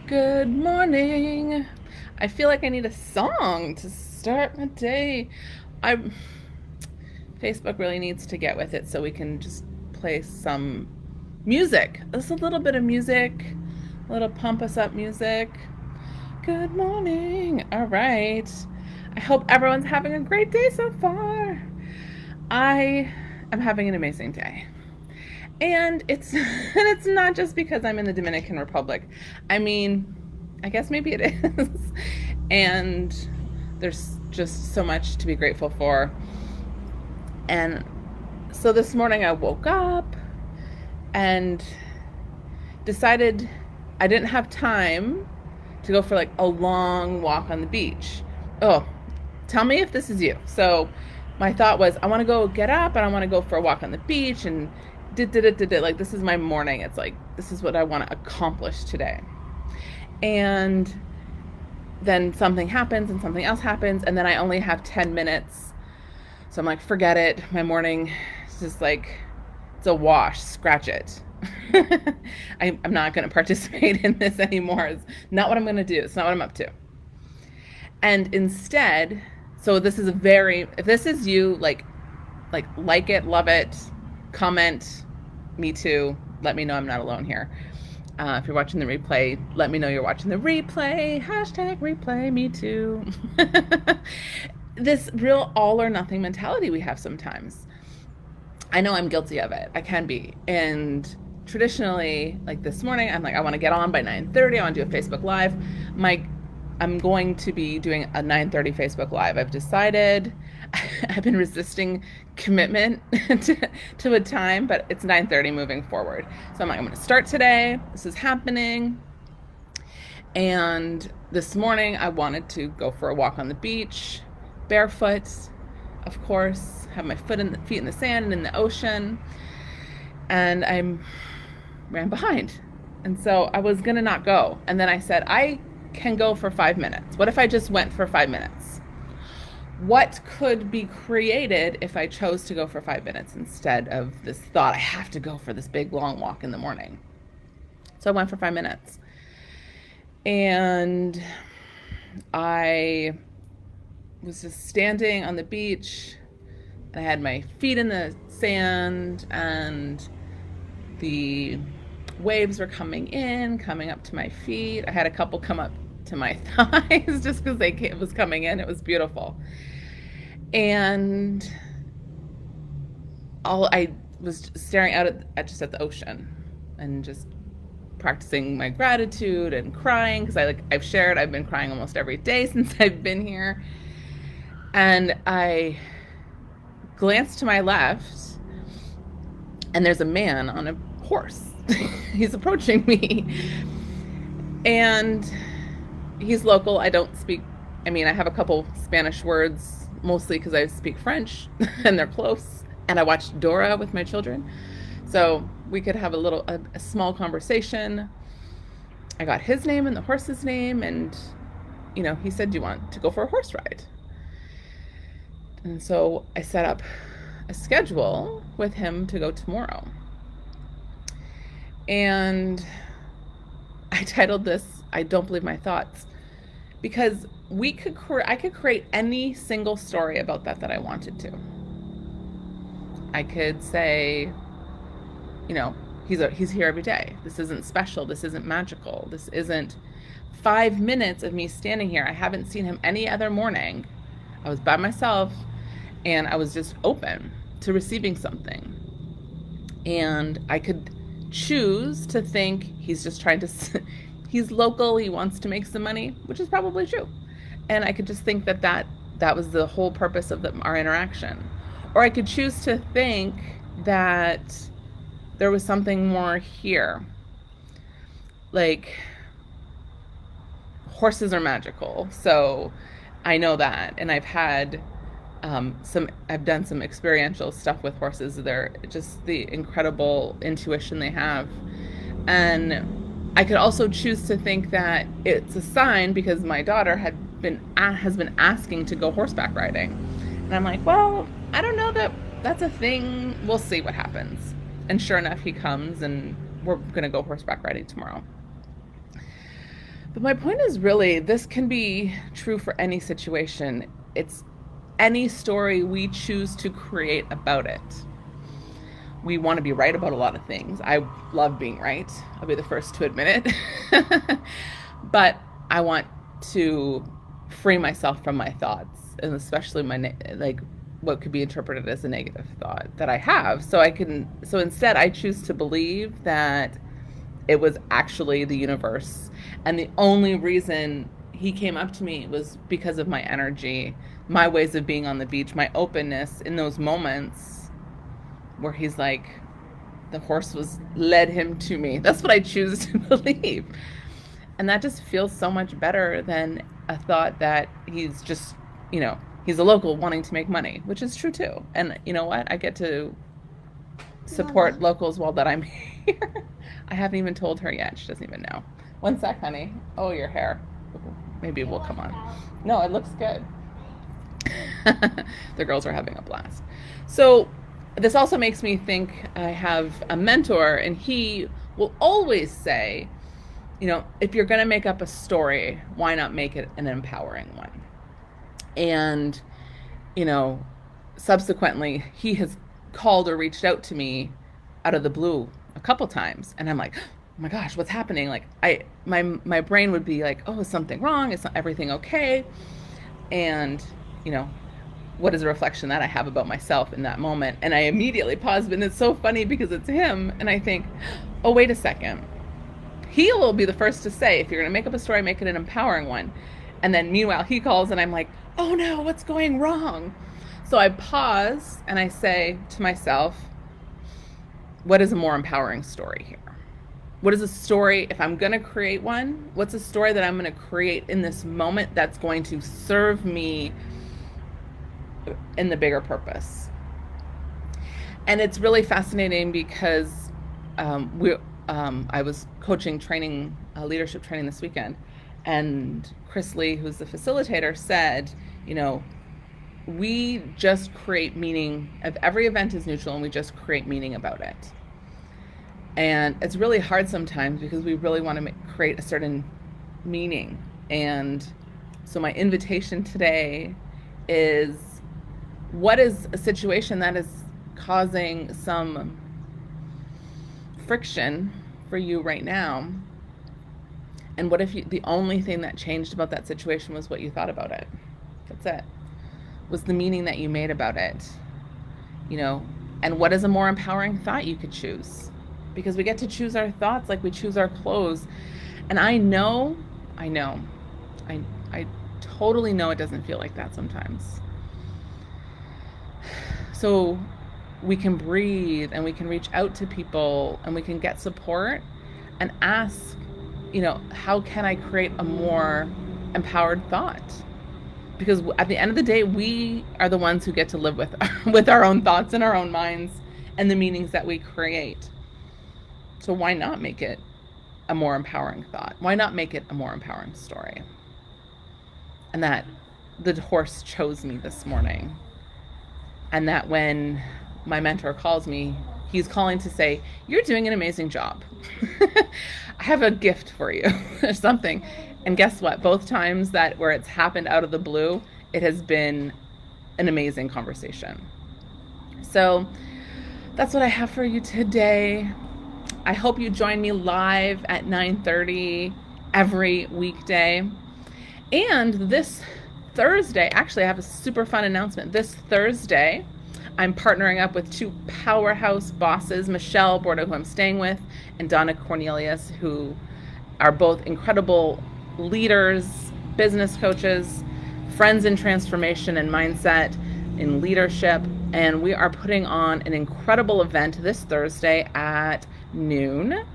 Good morning. I feel like I need a song to start my day. I Facebook really needs to get with it so we can just play some music. Just a little bit of music, a little pump us up music. Good morning. All right. I hope everyone's having a great day so far. I am having an amazing day. And it's and it's not just because I'm in the Dominican Republic. I mean, I guess maybe it is. And there's just so much to be grateful for. And so this morning I woke up and decided I didn't have time to go for like a long walk on the beach. Oh, tell me if this is you. So my thought was I want to go get up and I want to go for a walk on the beach and like this is my morning. It's like this is what I want to accomplish today. And then something happens and something else happens and then I only have 10 minutes. So I'm like, forget it. My morning is just like it's a wash. Scratch it. I'm not going to participate in this anymore. It's not what I'm going to do. It's not what I'm up to. And instead, so this is if this is you, like it, love it, comment, me too. Let me know I'm not alone here. If you're watching the replay, let me know you're watching the replay. Hashtag replay, me too. This real all or nothing mentality we have sometimes. I know I'm guilty of it. I can be. And traditionally, like this morning, I'm like, I want to get on by 9:30. I want to do a Facebook Live. I'm going to be doing a 9:30 Facebook Live. I've decided. I've been resisting commitment to a time, but it's 9:30 moving forward. So I'm like, I'm going to start today. This is happening. And this morning, I wanted to go for a walk on the beach, barefoot, of course, have my feet in the sand and in the ocean. And I ran behind. And so I was going to not go. And then I said, I can go for 5 minutes. What if I just went for 5 minutes? What could be created if I chose to go for 5 minutes instead of this thought, I have to go for this big long walk in the morning? So I went for 5 minutes. And I was just standing on the beach and I had my feet in the sand and the waves were coming up to my feet. I had a couple come up to my thighs just because it was coming in. It was beautiful. And I was staring out at the ocean and just practicing my gratitude and crying because I've shared I've been crying almost every day since I've been here. And I glanced to my left and there's a man on a horse. He's approaching me and he's local. I have a couple Spanish words, mostly because I speak French and they're close. And I watched Dora with my children. So we could have a small conversation. I got his name and the horse's name. And, he said, do you want to go for a horse ride? And so I set up a schedule with him to go tomorrow. And I titled this, I Don't Believe My Thoughts, because I could create any single story about that I wanted to. I could say, he's here every day. This isn't special. This isn't magical. This isn't 5 minutes of me standing here. I haven't seen him any other morning. I was by myself and I was just open to receiving something. And I could choose to think he's just trying to, he's local, he wants to make some money, which is probably true. And I could just think that was the whole purpose of our interaction. Or I could choose to think that there was something more here. Like, horses are magical, so I know that. And I've had I've done some experiential stuff with horses. They're just the incredible intuition they have. And I could also choose to think that it's a sign because my daughter has been asking to go horseback riding. And I'm like, well, I don't know that that's a thing. We'll see what happens. And sure enough, he comes and we're going to go horseback riding tomorrow. But my point is really, this can be true for any situation. It's any story we choose to create about it. We want to be right about a lot of things. I love being right. I'll be the first to admit it. But I want to free myself from my thoughts, and especially my like what could be interpreted as a negative thought that I have. So instead I choose to believe that it was actually the universe, and the only reason he came up to me was because of my energy, my ways of being on the beach, my openness in those moments where he's like, the horse was led him to me. That's what I choose to believe. And that just feels so much better than a thought that he's just, he's a local wanting to make money, which is true too. And you know what? I get to support locals while that I'm here. I haven't even told her yet. She doesn't even know. One sec, honey. Oh, your hair. Maybe it will come on. No, it looks good. The girls are having a blast. So this also makes me think I have a mentor, and he will always say, if you're going to make up a story, why not make it an empowering one? And, subsequently, he has called or reached out to me out of the blue a couple times, and I'm like, oh my gosh, what's happening? Like my brain would be like, oh, is something wrong? Is everything okay? And what is a reflection that I have about myself in that moment? And I immediately pause, and it's so funny because it's him, and I think, oh, wait a second. He will be the first to say, if you're going to make up a story, make it an empowering one. And then meanwhile, he calls, and I'm like, oh no, what's going wrong? So I pause and I say to myself, what is a more empowering story here? What is a story, if I'm going to create one, what's a story that I'm going to create in this moment that's going to serve me in the bigger purpose? And it's really fascinating because I was coaching leadership training this weekend, and Chris Lee, who's the facilitator, said, we just create meaning. If every event is neutral, and we just create meaning about it. And it's really hard sometimes because we really want to create a certain meaning. And so my invitation today is, what is a situation that is causing some friction for you right now? And what if the only thing that changed about that situation was what you thought about it? That's it. Was the meaning that you made about it. And what is a more empowering thought you could choose? Because we get to choose our thoughts like we choose our clothes. And I totally know it doesn't feel like that sometimes. So we can breathe, and we can reach out to people, and we can get support and ask, how can I create a more empowered thought? Because at the end of the day, we are the ones who get to live with our own thoughts and our own minds and the meanings that we create. So why not make it a more empowering thought? Why not make it a more empowering story? And that the horse chose me this morning. And that when my mentor calls me, he's calling to say, you're doing an amazing job. I have a gift for you or something. And guess what? Both times where it's happened out of the blue, it has been an amazing conversation. So that's what I have for you today. I hope you join me live at 9:30 every weekday. And this Thursday, actually, I have a super fun announcement. This Thursday, I'm partnering up with two powerhouse bosses, Michelle Bordeaux, who I'm staying with, and Donna Cornelius, who are both incredible leaders, business coaches, friends in transformation and mindset, in leadership. And we are putting on an incredible event this Thursday at noon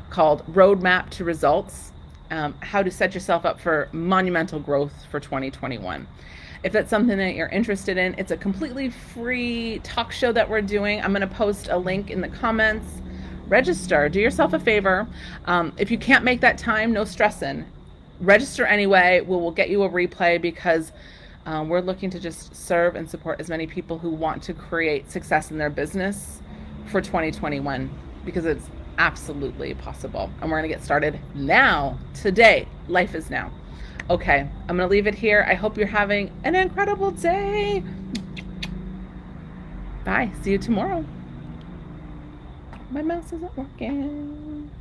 called Roadmap to Results, how to set yourself up for monumental growth for 2021. If that's something that you're interested in, it's a completely free talk show that we're doing. I'm going to post a link in the comments. Register. Do yourself a favor. If you can't make that time, no stressing. Register anyway. We'll get you a replay because we're looking to just serve and support as many people who want to create success in their business for 2021, because it's absolutely possible. And we're going to get started now, today. life is now. Okay, I'm going to leave it here. I hope you're having an incredible day. Bye. See you tomorrow. My mouse isn't working.